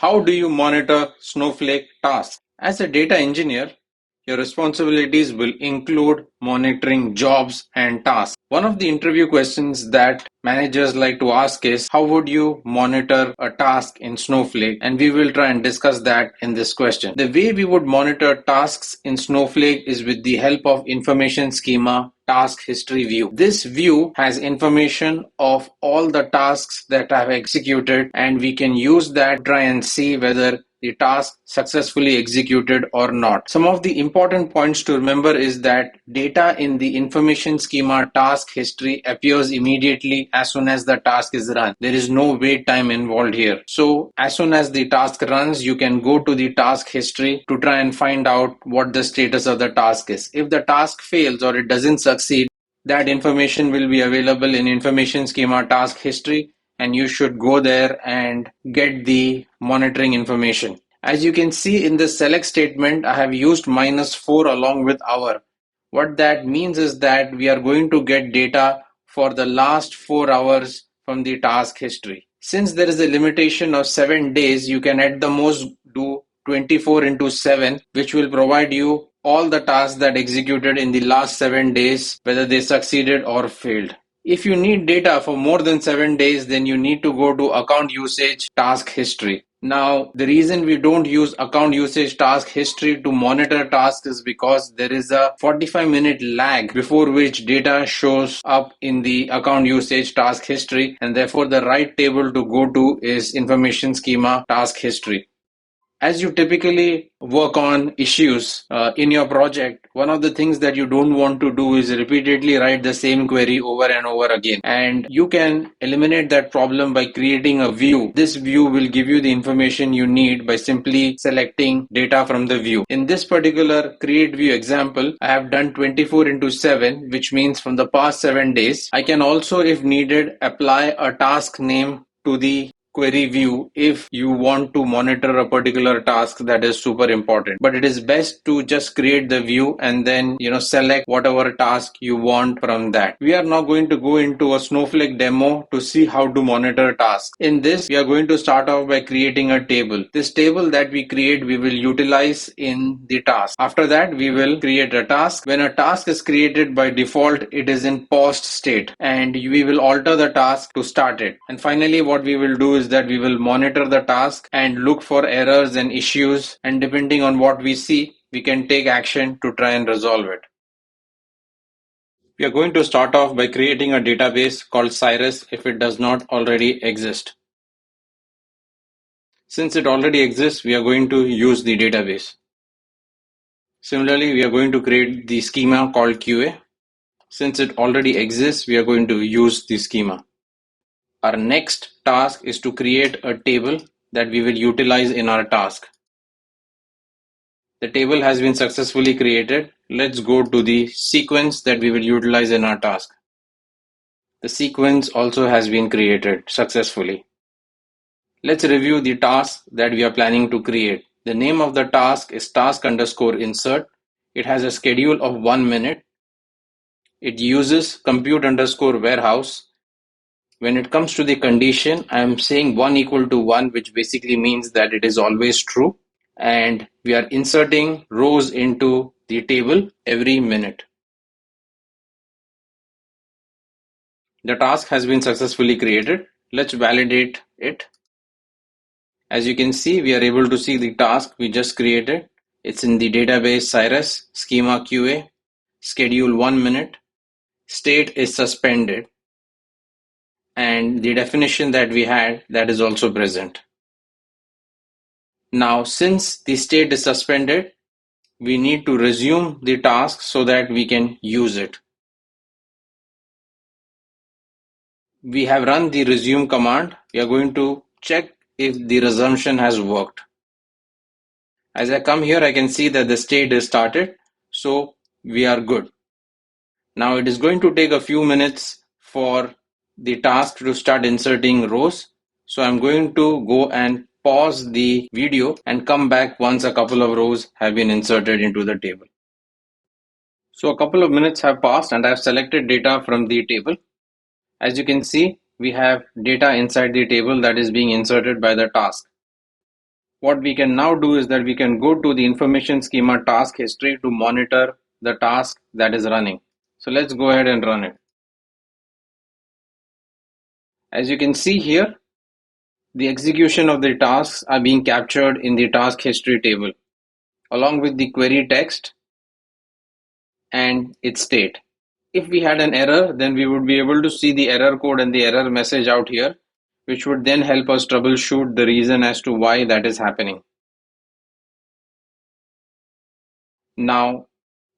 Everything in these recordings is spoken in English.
How do you monitor Snowflake tasks? As a data engineer, your responsibilities will include monitoring jobs and tasks. One of the interview questions that managers like to ask is, how would you monitor a task in Snowflake? And we will try and discuss that in this question. The way we would monitor tasks in Snowflake is with the help of information schema task history view. This view has information of all the tasks that I have executed, and we can use that to try and see whether the task successfully executed or not. Some of the important points to remember is that data in the information schema task history appears immediately as soon as the task is run. There is no wait time involved here. So as soon as the task runs, you can go to the task history to try and find out what the status of the task is. If the task fails or it doesn't succeed, that information will be available in information schema task history, and you should go there and get the monitoring information. As you can see in the select statement, I have used -4 along with hour. What that means is that we are going to get data for the last 4 hours from the task history. Since there is a limitation of 7 days, you can at the most do 24 into 7, which will provide you all the tasks that executed in the last 7 days, whether they succeeded or failed. If you need data for more than 7 days, then you need to go to account usage task history. Now, the reason we don't use account usage task history to monitor tasks is because there is a 45-minute lag before which data shows up in the account usage task history, and therefore the right table to go to is information schema task history. As you typically work on issues in your project, one of the things that you don't want to do is repeatedly write the same query over and over again. And you can eliminate that problem by creating a view. This view will give you the information you need by simply selecting data from the view. In this particular create view example, I have done 24 into 7, which means from the past 7 days. I can also, if needed, apply a task name to the query view if you want to monitor a particular task that is super important. But it is best to just create the view and then select whatever task you want from that. We are now going to go into a Snowflake demo to see how to monitor tasks. In this, we are going to start off by creating a table. This table that we create, we will utilize in the task. After that, we will create a task. When a task is created, by default it is in paused state, and we will alter the task to start it. And finally, what we will do is that we will monitor the task and look for errors and issues, and depending on what we see, we can take action to try and resolve it. We are going to start off by creating a database called Cyrus if it does not already exist. Since it already exists, we are going to use the database. Similarly, we are going to create the schema called QA. Since it already exists, we are going to use the schema. Our next task is to create a table that we will utilize in our task. The table has been successfully created. Let's go to the sequence that we will utilize in our task. The sequence also has been created successfully. Let's review the task that we are planning to create. The name of the task is task_insert. It has a schedule of 1 minute. It uses compute_warehouse. When it comes to the condition, I am saying 1 equal to 1, which basically means that it is always true. And we are inserting rows into the table every minute. The task has been successfully created. Let's validate it. As you can see, we are able to see the task we just created. It's in the database Cyrus, schema QA, schedule 1 minute, state is suspended, and the definition that we had, that is also present. Now, since the state is suspended, we need to resume the task so that we can use it. We have run the resume command. We are going to check if the resumption has worked. As I come here, I can see that the state is started, so we are good. Now it is going to take a few minutes for the task to start inserting rows. So I'm going to go and pause the video and come back once a couple of rows have been inserted into the table. So a couple of minutes have passed and I've selected data from the table. As you can see, we have data inside the table that is being inserted by the task. What we can now do is that we can go to the information schema task history to monitor the task that is running. So let's go ahead and run it. As you can see here, the execution of the tasks are being captured in the task history table, along with the query text and its state. If we had an error, then we would be able to see the error code and the error message out here, which would then help us troubleshoot the reason as to why that is happening. Now,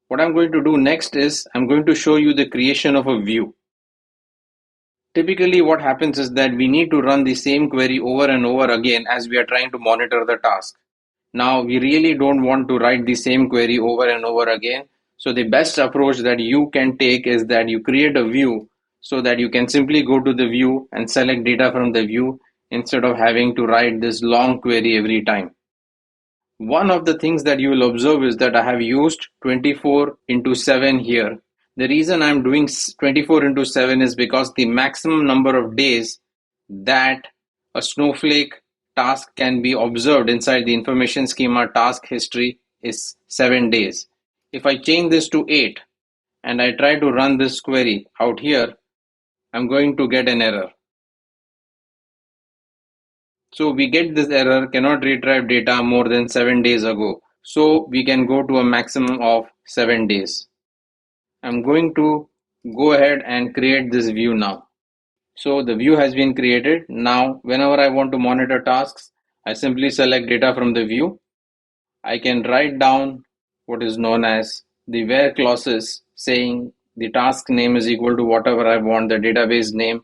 what I'm going to do next is I'm going to show you the creation of a view. Typically, what happens is that we need to run the same query over and over again as we are trying to monitor the task. Now, we really don't want to write the same query over and over again. So the best approach that you can take is that you create a view so that you can simply go to the view and select data from the view instead of having to write this long query every time. One of the things that you will observe is that I have used 24 into 7 here. The reason I'm doing 24 into 7 is because the maximum number of days that a Snowflake task can be observed inside the information schema task history is 7 days. If I change this to 8 and I try to run this query out here, I'm going to get an error. So we get this error, cannot retrieve data more than 7 days ago. So we can go to a maximum of 7 days. I'm going to go ahead and create this view now. So the view has been created. Now, whenever I want to monitor tasks, I simply select data from the view. I can write down what is known as the where clauses, saying the task name is equal to whatever I want, the database name.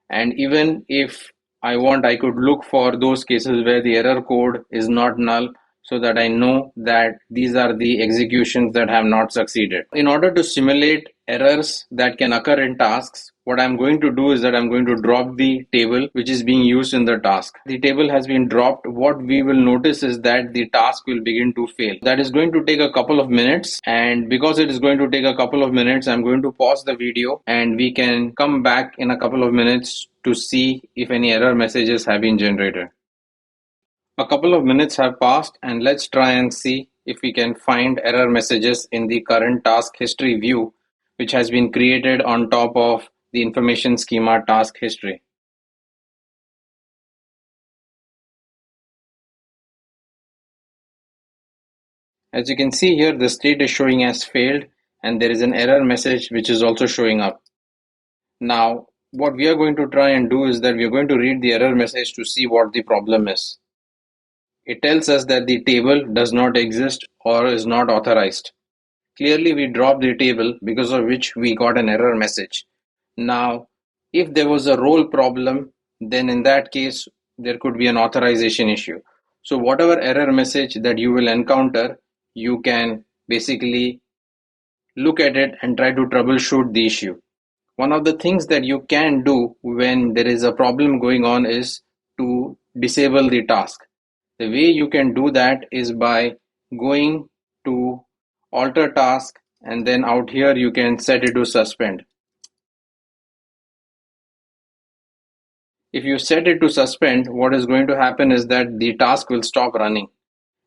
And even if I want, I could look for those cases where the error code is not null, so that I know that these are the executions that have not succeeded. In order to simulate errors that can occur in tasks, what I'm going to do is that I'm going to drop the table which is being used in the task. The table has been dropped. What we will notice is that the task will begin to fail. That is going to take a couple of minutes, and because it is going to take a couple of minutes, I'm going to pause the video and we can come back in a couple of minutes to see if any error messages have been generated. A couple of minutes have passed, and let's try and see if we can find error messages in the current task history view, which has been created on top of the information schema task history. As you can see here, the state is showing as failed, and there is an error message which is also showing up. Now, what we are going to try and do is that we are going to read the error message to see what the problem is. It tells us that the table does not exist or is not authorized. Clearly, we dropped the table, because of which we got an error message. Now, if there was a role problem, then in that case, there could be an authorization issue. So whatever error message that you will encounter, you can basically look at it and try to troubleshoot the issue. One of the things that you can do when there is a problem going on is to disable the task. The way you can do that is by going to alter task, and then out here you can set it to suspend. If you set it to suspend, what is going to happen is that the task will stop running.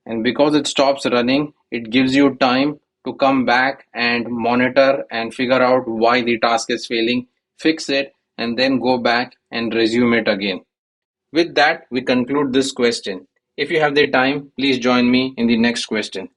And because it stops running, it gives you time to come back and monitor and figure out why the task is failing, fix it, and then go back and resume it again. With that, we conclude this question. If you have the time, please join me in the next question.